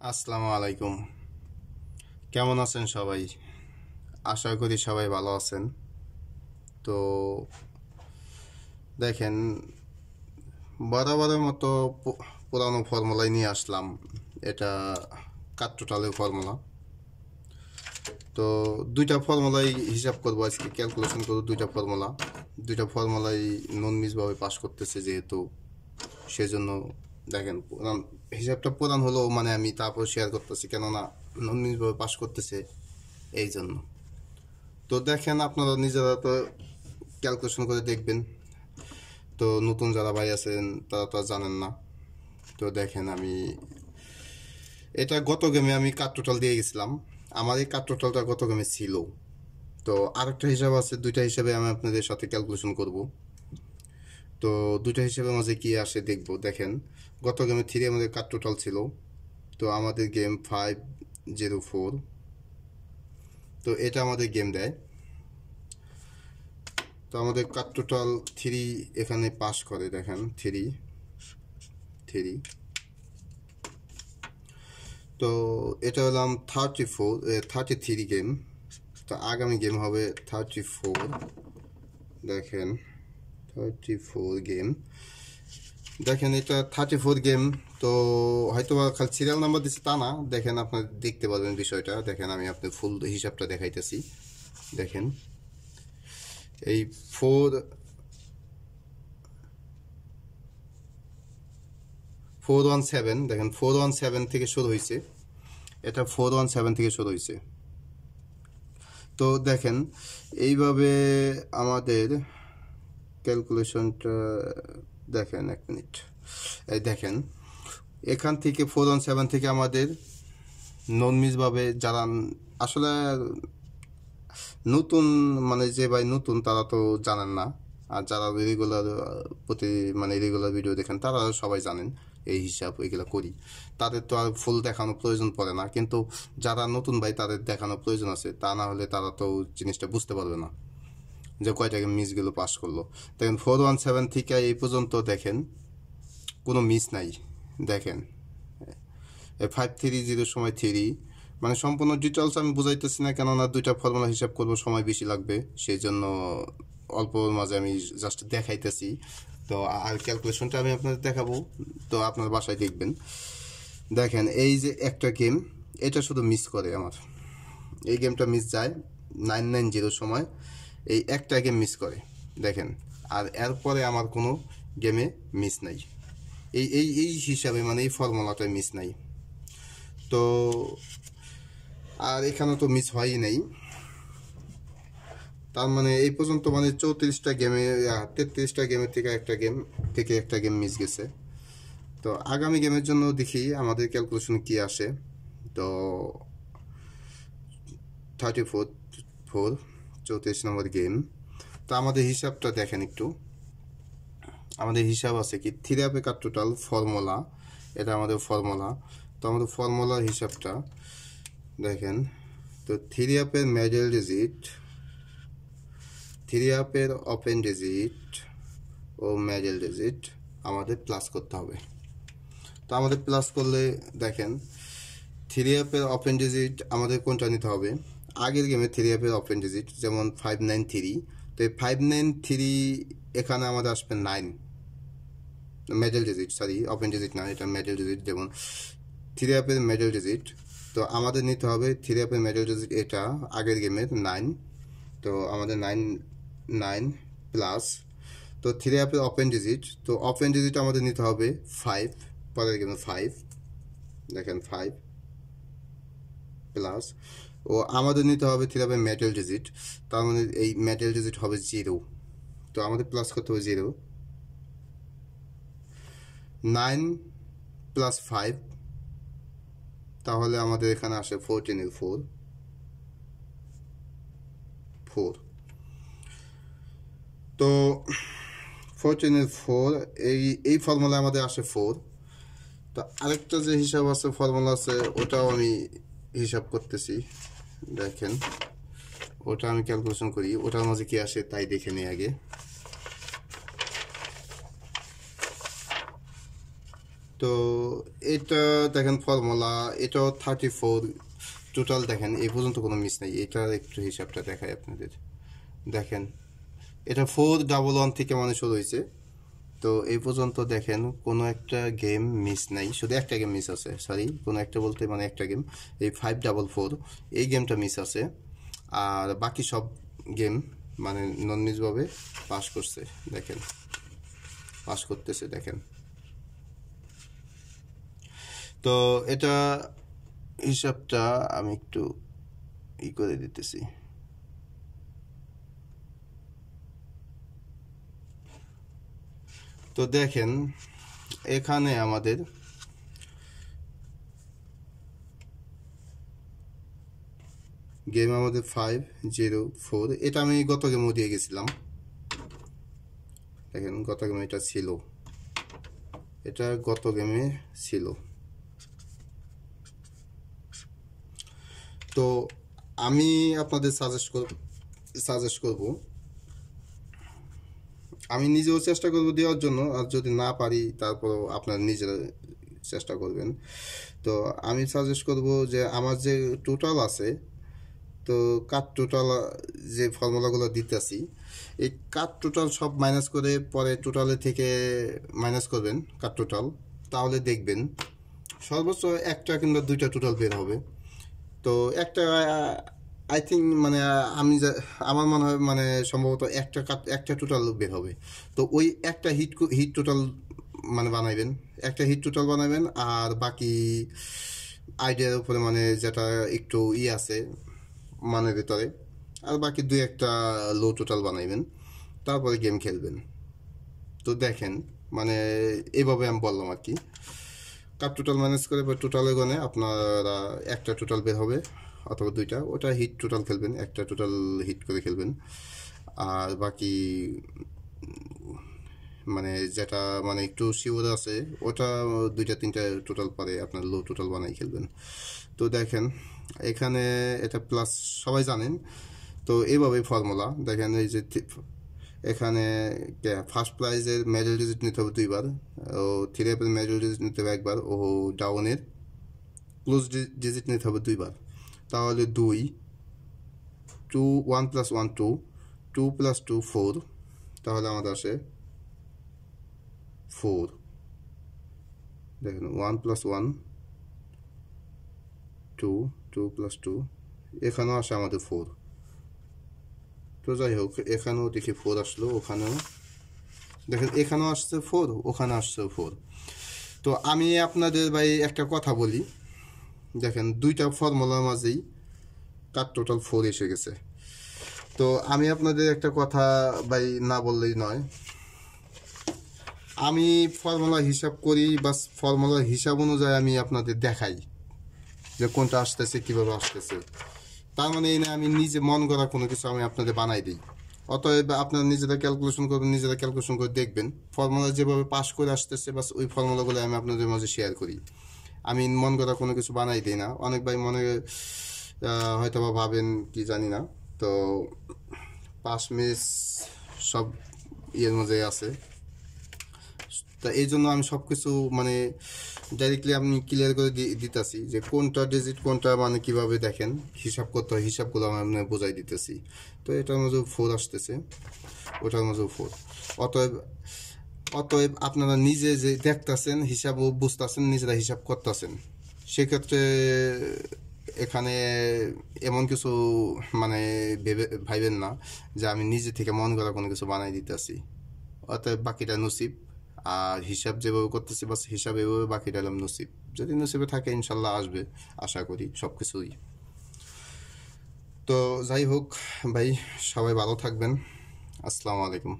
আসসালামু আলাইকুম। কেমন আছেন সবাই? আশা করি সবাই ভালো আছেন। তো দেখেন, বরাবরের মতো পুরানো ফর্মুলাই নিয়ে আসলাম। এটা কাট টোটালের ফর্মুলা। তো দুইটা ফর্মুলাই হিসাব করবো আজকে, ক্যালকুলেশন করবো দুইটা ফর্মুলাই নন মিসভাবে পাস করতেছে যেহেতু, সেজন্য দেখেন হিসাবটা প্রধান হলো, মানে আমি তারপর শেয়ার করতেছি কেননা নন মিসভাবে পাস করতেছে এই জন্য। তো দেখেন, আপনারা নিজেরা তো ক্যালকুলেশন করে দেখবেন। তো নতুন যারা ভাই আছেন তারা তো আর জানেন না। তো দেখেন, এটা গত গেমে আমি কাট টোটাল দিয়ে গেছিলাম। আমার এই কাট টোটালটা গত গেমে ছিল। তো আরেকটা হিসাব আছে, দুইটা হিসাবে আমি আপনাদের সাথে ক্যালকুলেশন করব। তো দুইটা হিসাবের মাঝে কি আসে দেখব। দেখেন, গত গেমে 3 আমাদের কাট টোটাল ছিল। তো আমাদের গেম 504। তো এটা আমাদের গেম দেয়। তো আমাদের কাট টোটাল 3 এখানে পাস করে। দেখেন 3 3। তো এটা হলাম 33 গেম। তো আগামী গেম হবে 34। দেখেন 34 গেম। দেখেন এটা 34 গেম। তো হয়তো বা খালি সিরিয়াল নাম্বার দিচ্ছে তা না, দেখেন আপনার দেখতে পারবেন বিষয়টা। দেখেন আমি আপনার ফুল হিসাবটা দেখাইতেছি। দেখেন এই 417, দেখেন 417 থেকে শুরু হয়েছে। এটা 417 থেকে শুরু হয়েছে। তো দেখেন এইভাবে আমাদের ক্যালকুলেশনটা দেখেন, এক মিনিট। এই দেখেন, এখান থেকে 417 থেকে আমাদের নন মিসভাবে যারা আসলে নতুন, মানে যে ভাই নতুন তারা তো জানেন না। আর যারা রেগুলার প্রতি মানে রেগুলার ভিডিও দেখেন তারা সবাই জানেন এই হিসাব এগুলো করি। তাদের তো আর ফুল দেখানোর প্রয়োজন পড়ে না, কিন্তু যারা নতুন ভাই তাদের দেখানোর প্রয়োজন আছে, তা না হলে তারা তো জিনিসটা বুঝতে পারবে না যে কয়টা মিসগুলো পাস করলো। দেখেন 417 থেকে এই পর্যন্ত দেখেন কোনো মিস নাই। দেখেন 530 সময় 3, মানে সম্পূর্ণ ডিটেলস আমি বুঝাইতেছি না, কেননা দুইটা ফর্মুলা হিসাব করবো, সময় বেশি লাগবে, সেই জন্য অল্প মাঝে আমি জাস্ট দেখাইতেছি। তো আর ক্যালকুলেশনটা আমি আপনাদের দেখাবো, তো আপনার বাসায় দেখবেন। দেখেন এই যে একটা গেম, এটা শুধু মিস করে আমার, এই গেমটা মিস যায় 990 সময়, এই একটা গেম মিস করে। দেখেন, আর এরপরে আমার কোনো গেমে মিস নাই। এই হিসাবে মানে এই ফর্মুলাটায় মিস নাই। তো আর এখানে তো মিস হয়ই নাই। তার মানে এই পর্যন্ত মানে 34টা গেমে 33টা গেমের থেকে একটা গেম মিস গেছে। তো আগামী গেমের জন্য দেখি আমাদের ক্যালকুলেশন কি আসে। তো 34 34 নম্বর গেম। তো আমাদের হিসাবটা দেখেন একটু। আমাদের হিসাব আছে কি 3 আপে কাট টোটাল ফর্মুলা, এটা আমাদের ফর্মুলা। তো আমাদের ফর্মুলার হিসাবটা দেখেন। তো 3 আপের মিডল ডিজিট, 3 আপের ওপেন ডিজিট ও মিডল ডিজিট আমাদের প্লাস করতে হবে। তো আমাদের প্লাস করলে দেখেন 3 আপের ওপেন ডিজিট আমাদের কোনটা নিতে হবে। আগের গেমে 3 আপের ওপেন ডিজিট যেমন 593, তো এই 593 এখানে আমাদের আসবে 9 middle digit, sorry open digit না, এটা মিডল ডিজিট। যেমন 3 আপের মিডল ডিজিট, তো আমাদের নিতে হবে 3 আপের মিডল ডিজিট, এটা আগের গেমের 9। তো আমাদের 9 প্লাস, তো 3 আপের ওপেন ডিজিট, তো ওপেন ডিজিট আমাদের নিতে হবে 5, পরের গেমে 5। দেখেন 5 প্লাস, ও আমাদের নিতে হবে 3 আপের মেটাল ডিজিট, তার মানে এই মেটাল ডিজিট হবে 0। তো আমাদের প্লাস করতে হবে 0। 9 প্লাস 5, তাহলে আমাদের এখানে আসে 14 4 4। তো 14 4, এই ফর্মুলা আমাদের আসে 4। তো আরেকটা যে হিসাব আছে, ফর্মুলা আছে, ওটাও আমি হিসাব করতেছি। দেখেন ওটা আমি ক্যালকুলেশন করি, ওটার মাঝে কি আসে তাই দেখে নিই আগে। তো তো এটা দেখেন ফর্মুলা, এটাও 34 টোটাল। দেখেন এই পর্যন্ত কোনো মিস নেই। এটার একটু হিসাবটা দেখাই আপনাদের। দেখেন এটা 411 থেকে মানে শুরু হয়েছে, তো এই পর্যন্ত দেখেন কোনো একটা গেম মিস নাই, শুধু একটা গেম মিস আছে, সরি কোনো একটা বলতে মানে একটা গেম, এই 544 এই গেমটা মিস আছে। আর বাকি সব গেম মানে নন মিসভাবে পাস করছে। দেখেন পাস করতেছে দেখেন। তো এটা হিসাবটা আমি একটু করে দিতেছি। তো দেখেন এখানে আমাদের গেম আমাদের 504, এটা আমি গত গেমও দিয়ে গেছিলাম। দেখেন গত গেমে এটা ছিল, এটা গত গেমে ছিল। তো আমি আপনাদের সাজেস্ট করব, আমি নিজেও চেষ্টা করব দেওয়ার জন্য, আর যদি না পারি তারপরও আপনারা নিজেরা চেষ্টা করবেন। তো আমি সাজেস্ট করব যে আমার যে টোটাল আছে, তো কাট টোটাল যে ফর্মুলাগুলো দিতেছি, এই কাট টোটাল সব মাইনাস করে পরে টোটালে থেকে মাইনাস করবেন কাট টোটাল, তাহলে দেখবেন সর্বোচ্চ একটা কিংবা দুইটা টোটাল বের হবে। তো একটা আই থিঙ্ক মানে আমার মনে হয় মানে সম্ভবত একটা টোটাল বের হবে। তো ওই একটা হিট টোটাল মানে বানাইবেন, একটা হিট টোটাল বানাবেন, আর বাকি আইডিয়ার উপরে মানে যেটা একটু আছে মানে ভিতরে, আর বাকি দুই একটা লো টোটাল বানাইবেন, তারপরে গেম খেলবেন। তো দেখেন মানে এইভাবে আমি বললাম আর কি, কাপ টোটাল ম্যানেজ করে বা টোটালে গনে আপনারা একটা টোটাল বের হবে অথবা দুইটা, ওটা হিট টোটাল খেলবেন, একটা টোটাল হিট করে খেলবেন। আর বাকি মানে যেটা মানে একটু শিওর আছে ওটা দুইটা তিনটা টোটাল পরে আপনার লো টোটাল বানাই খেলবেন। তো দেখেন এখানে এটা প্লাস সবাই জানেন। তো এইভাবে ফর্মুলা দেখেন, এই যে এখানে ফার্স্ট প্রাইজের মেডেল ডিজিট নিতে হবে দুইবার, ও থ্রি আপের মেডেল ডিজিট নিতে হবে একবার, ও ডাউনের ক্লোজ ডিজিট নিতে হবে দুইবার। তাহলে 2 2 1 + 1 2, 2 + 2 4, তাহলে আমাদের আসে 4। দেখেন 1 + 1 2, 2 + 2, এখানেও আসে আমাদের 4। তো যাই হোক এখানেও দেখি 4 আসলো, ওখানেও দেখেন এখানেও আসছে 4, ওখানে আসছে 4। তো আমি আপনাদের ভাই একটা কথা বলি, দেখেন দুইটা ফর্মুলার মাঝেই কাট টোটাল 4 এসে গেছে। তো আমি আপনাদের একটা কথা ভাই না বললেই নয়, আমি ফর্মুলা হিসাব করি, বাস ফর্মুলার হিসাব অনুযায়ী আমি আপনাদের দেখাই যে কোনটা আসতেছে কীভাবে আসতেছে। তার মানে এই না আমি নিজে মন করা কোনো কিছু আমি আপনাদের বানাই দিই। অতএব আপনারা নিজেরা ক্যালকুলেশন করবেন, নিজেরা ক্যালকুলেশন করে দেখবেন ফর্মুলা যেভাবে পাস করে আসতেছে, বাস ওই ফর্মুলাগুলো আমি আপনাদের মাঝে শেয়ার করি। আমি মন করা কোনো কিছু বানাই দিই না। অনেক ভাই মনে হয়তো বা ভাবেন কি জানি না, তো পাস মিস সব ইয়ের মধ্যে আছে। তা এই জন্য আমি সব কিছু মানে ডাইরেক্টলি আমি ক্লিয়ার করে দিতেছি যে কোনটা ডিজিট কোনটা মানে কিভাবে দেখেন হিসাব করতে হয়, হিসাবগুলো আমি আপনাকে বোঝাই দিতেছি। তো এটার মধ্যে 4 আসতেছে, ওটার মধ্যেও 4। অতএব আপনারা নিজে যে দেখতেছেন হিসাবও বুঝতেছেন, নিজেরা হিসাব করতেছেন, সেক্ষেত্রে এখানে এমন কিছু মানে ভাইবেন না যে আমি নিজে থেকে মন করা কোনো কিছু বানাই দিতেছি। অতএব বাকিটা নসিব, আর হিসাব যেভাবে করতেছি বাস হিসাব এভাবে, বাকিটা হলাম নসিব। যদি নসিবে থাকে ইনশাল্লাহ আসবে, আশা করি সব কিছুই। তো যাই হোক ভাই, সবাই ভালো থাকবেন। আসসালামু আলাইকুম।